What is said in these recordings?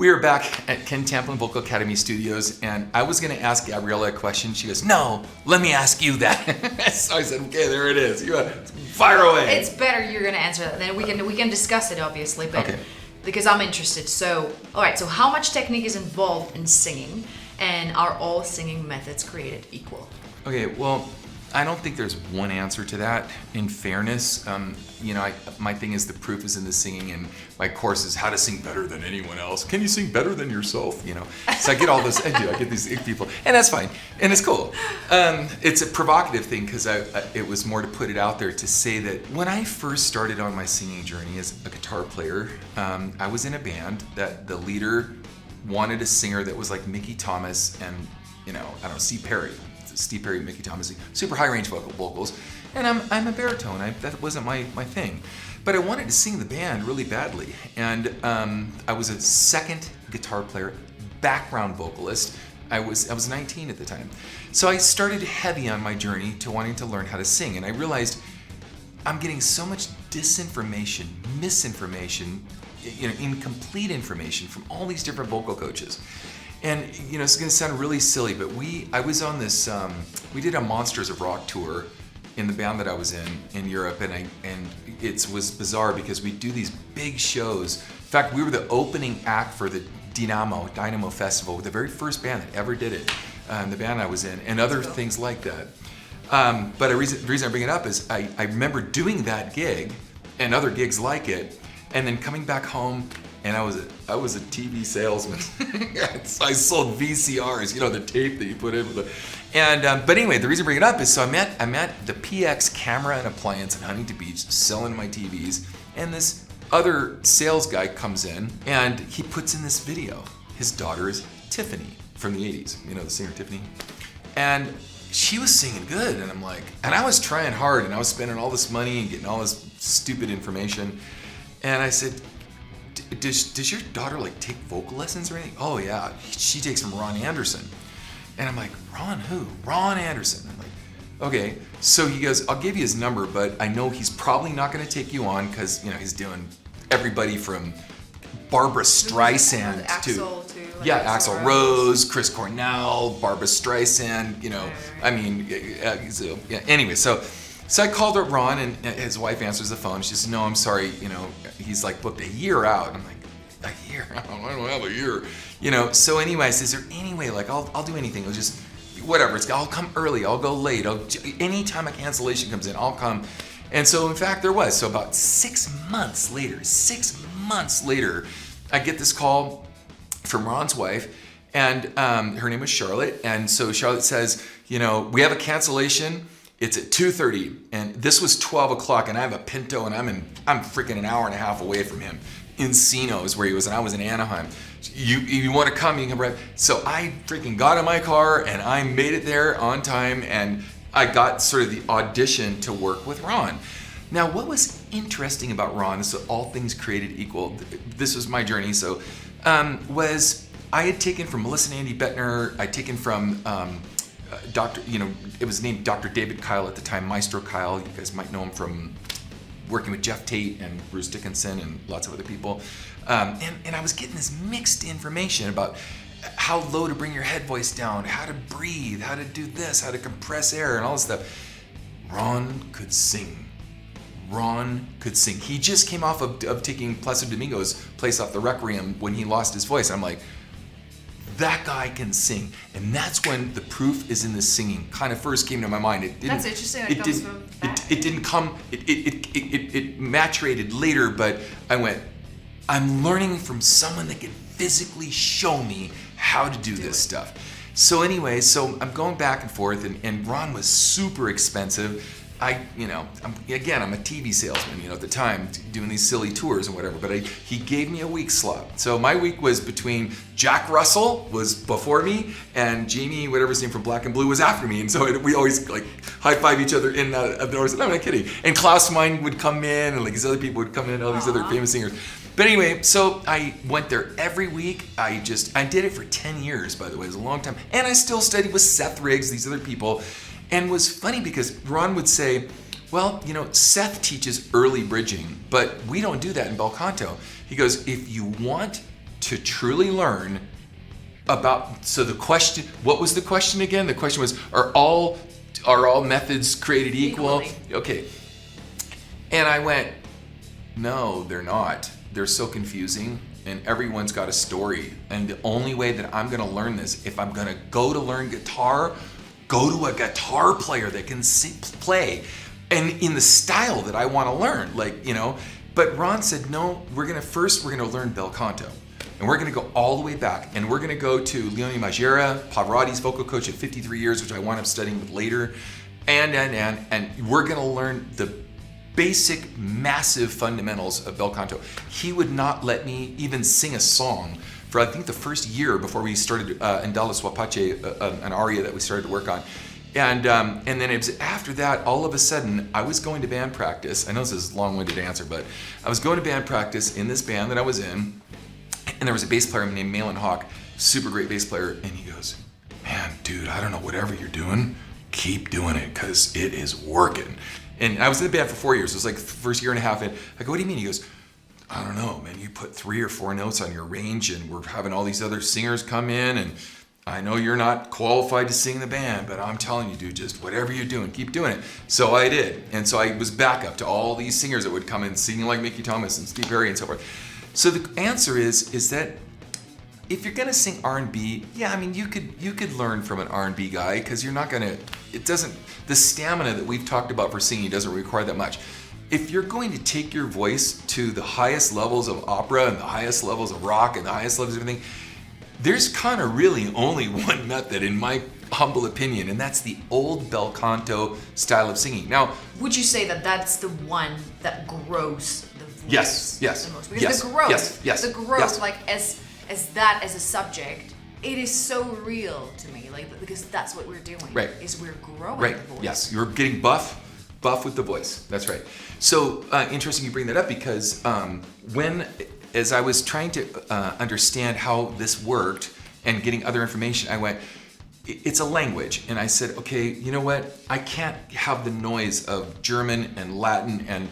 We are back at Ken Tamplin Vocal Academy Studios, and I was going to ask Gabriela a question. She goes, "No, let me ask you that." So I said, "Okay, there it is. You fire away." It's better you're going to answer that. Then we can discuss it, obviously, but okay. Because I'm interested. So, all right. So, how much technique is involved in singing, and are all singing methods created equal? Okay. Well, I don't think there's one answer to that. In fairness, my thing is the proof is in the singing, and my course is how to sing better than anyone else. Can you sing better than yourself? So I get all this. I get these people, and that's fine, and it's cool. It's a provocative thing because it was more to put it out there to say that when I first started on my singing journey as a guitar player, I was in a band that the leader wanted a singer that was like Mickey Thomas and Steve Perry, Mickey Thomas, super high range vocals, and I'm a baritone. That wasn't my thing, but I wanted to sing the band really badly, and I was a second guitar player, background vocalist. I was 19 at the time, so I started heavy on my journey to wanting to learn how to sing, and I realized I'm getting so much disinformation, misinformation, incomplete information from all these different vocal coaches. And it's going to sound really silly, but I was on this. We did a Monsters of Rock tour in the band that I was in Europe, and it was bizarre because we do these big shows. In fact, we were the opening act for the Dynamo Festival, the very first band that ever did it. The band I was in, and other things like that. But the reason I bring it up is I remember doing that gig and other gigs like it, and then coming back home. And I was a TV salesman. I sold VCRs, the tape that you put in with it. And but anyway, the reason I bring it up is so I'm at the PX Camera and Appliance in Huntington Beach selling my TVs, and this other sales guy comes in and he puts in this video. His daughter is Tiffany from the 80s, the singer Tiffany, and she was singing good, and I'm like, and I was trying hard, and I was spending all this money and getting all this stupid information, and I said, Does your daughter take vocal lessons or anything? Oh yeah, she takes from Ron Anderson. And I'm like, Ron who? Ron Anderson. I'm like, okay. So he goes, I'll give you his number, but I know he's probably not going to take you on because he's doing everybody from Barbara Streisand to Axl Rose, Chris Cornell, Barbara Streisand. Anyway, So I called up Ron, and his wife answers the phone. She says, "No, I'm sorry. He's booked a year out." And I'm like, "A year? I don't have a year." So anyway, I said, "Is there any way? I'll do anything. It'll just whatever. I'll come early. I'll go late. Anytime a cancellation comes in, I'll come." And so in fact, there was. So about 6 months later, I get this call from Ron's wife, and her name was Charlotte. And so Charlotte says, "We have a cancellation. It's at 2:30, and this was 12 o'clock, and I have a Pinto, and I'm freaking an hour and a half away from him. Encino is where he was, and I was in Anaheim. You want to come, you can come right." So I freaking got in my car, and I made it there on time, and I got sort of the audition to work with Ron. Now, what was interesting about Ron, so all things created equal, this was my journey, so was I had taken from Melissa and Andy Bettner, I'd taken from it was named Dr. David Kyle at the time, Maestro Kyle. You guys might know him from working with Jeff Tate and Bruce Dickinson and lots of other people. And I was getting this mixed information about how low to bring your head voice down, how to breathe, how to do this, how to compress air, and all this stuff. Ron could sing. He just came off of taking Placido Domingo's place off the Requiem when he lost his voice. I'm like, that guy can sing, and that's when the proof is in the singing kind of first came to my mind. That's interesting. It didn't come. It maturated later, but I went, I'm learning from someone that can physically show me how to do this stuff. So anyway, I'm going back and forth, and Ron was super expensive. I'm a TV salesman, at the time, doing these silly tours and whatever, but he gave me a week slot. So my week was between Jack Russell was before me, and Jamie, whatever his name from Black and Blue, was after me. And so we always high-five each other in and out of the doors. No, I'm not kidding. And Klaus Meine would come in, and these other people would come in, all these other famous singers. But anyway, so I went there every week. I did it for 10 years, by the way. It was a long time. And I still studied with Seth Riggs, these other people. And it was funny because Ron would say, well, Seth teaches early bridging, but we don't do that in bel canto. He goes, if you want to truly learn about, so the question, what was the question again? The question was, are all methods created equal? Equally. Okay. And I went, no, they're not. They're so confusing, and everyone's got a story. And the only way that I'm gonna learn this, if I'm gonna go to learn guitar, go to a guitar player that can play, and in the style that I wanna learn, like, you know. But Ron said, no, we're gonna learn bel canto. And we're gonna go all the way back, and we're gonna go to Leone Maggiera, Pavarotti's vocal coach of 53 years, which I wound up studying with later, and we're gonna learn the basic, massive fundamentals of bel canto. He would not let me even sing a song for, I think, the first year before we started Andala Swapace, an aria that we started to work on. And then it was after that, all of a sudden, I was going to band practice. I know this is a long-winded answer, but I was going to band practice in this band that I was in, and there was a bass player named Malin Hawk, super great bass player, and he goes, man, dude, I don't know, whatever you're doing, keep doing it, because it is working. And I was in the band for 4 years. It was like the first year and a half. And I go, what do you mean? He goes, I don't know, man. You put 3 or 4 notes on your range, and we're having all these other singers come in, and I know you're not qualified to sing in the band, but I'm telling you, dude, just whatever you're doing, keep doing it. So I did. And so I was backup to all these singers that would come in singing like Mickey Thomas and Steve Perry and so forth. So the answer is that if you're gonna sing R&B, yeah, I mean, you could learn from an R&B guy, because you're not gonna, the stamina that we've talked about for singing doesn't require that much. If you're going to take your voice to the highest levels of opera and the highest levels of rock and the highest levels of everything, there's kind of really only one method, in my humble opinion, and that's the old bel canto style of singing. Now, would you say that that's the one that grows the voice yes, the most? Because yes, the growth, yes, the growth, yes. like as a subject, it is so real to me, like, because that's what we're doing. Right. Is we're growing Right. the voice. Yes, you're getting buff with the voice. That's right. So interesting you bring that up, because as I was trying to understand how this worked and getting other information, I went, it's a language. And I said, okay, you know what? I can't have the noise of German and Latin and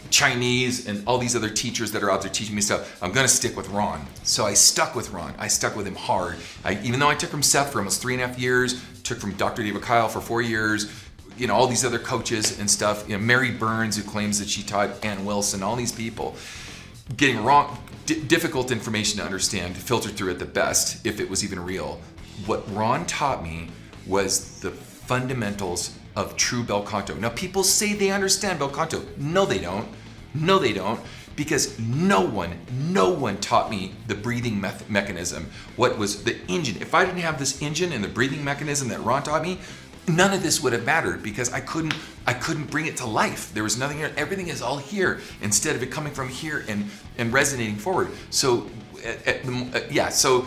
Chinese and all these other teachers that are out there teaching me stuff. I'm gonna stick with Ron. So I stuck with Ron. I stuck with him hard. Even though I took from Seth for almost 3.5 years, took from Dr. David Kyle for 4 years, you know, all these other coaches and stuff, you know, Mary Burns, who claims that she taught Ann Wilson, all these people, getting wrong, difficult information to understand, filtered through at the best, if it was even real. What Ron taught me was the fundamentals of true bel canto. Now, people say they understand bel canto. No, they don't. No, they don't. Because no one taught me the breathing mechanism. What was the engine? If I didn't have this engine and the breathing mechanism that Ron taught me, none of this would have mattered, because I couldn't bring it to life. There was nothing here. Everything is all here, instead of it coming from here and resonating forward. So, so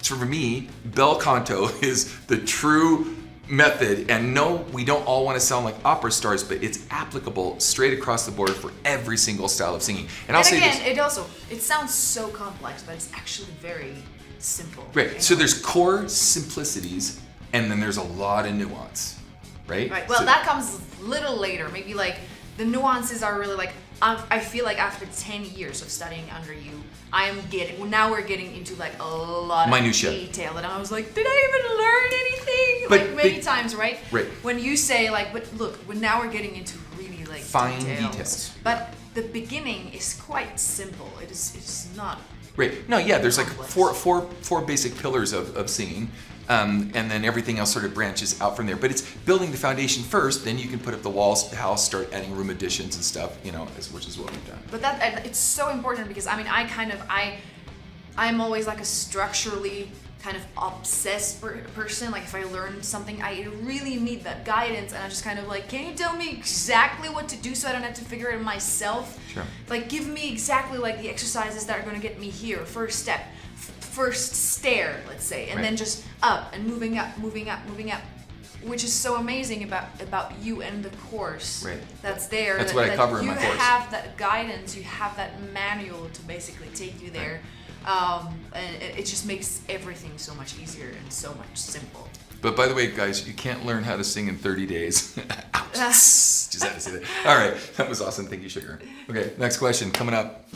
for me, bel canto is the true method. And no, we don't all want to sound like opera stars, but it's applicable straight across the board for every single style of singing. And I'll say this. It sounds so complex, but it's actually very simple. Right. So there's core simplicities, and then there's a lot of nuance, right? Right. Well, that comes a little later. Maybe like the nuances are really like, I feel like after 10 years of studying under you, now we're getting into like a lot Minutia. of detail. And I was like, did I even learn anything? Many times, right? Right. When you say like, but look, now we're getting into really like fine details. But the beginning is quite simple. It's not. Right. No, yeah, there's like complex. four basic pillars of singing. And then everything else sort of branches out from there. But it's building the foundation first, then you can put up the walls, the house, start adding room additions and stuff, you know, which is what we've done. But it's so important, because I mean, I'm always like a structurally kind of obsessed person. Like if I learn something, I really need that guidance, and I'm just kind of like, can you tell me exactly what to do so I don't have to figure it myself? Sure. Like give me exactly like the exercises that are going to get me here, first step. First stair, let's say, and then just up and moving up, which is so amazing about you and the course. Right. That's there. That's what I cover in my course. You have that guidance, you have that manual to basically take you there, and it just makes everything so much easier and so much simple. But by the way, guys, you can't learn how to sing in 30 days. Ouch. Just had to say that. All right, that was awesome. Thank you, Sugar. Okay, next question coming up.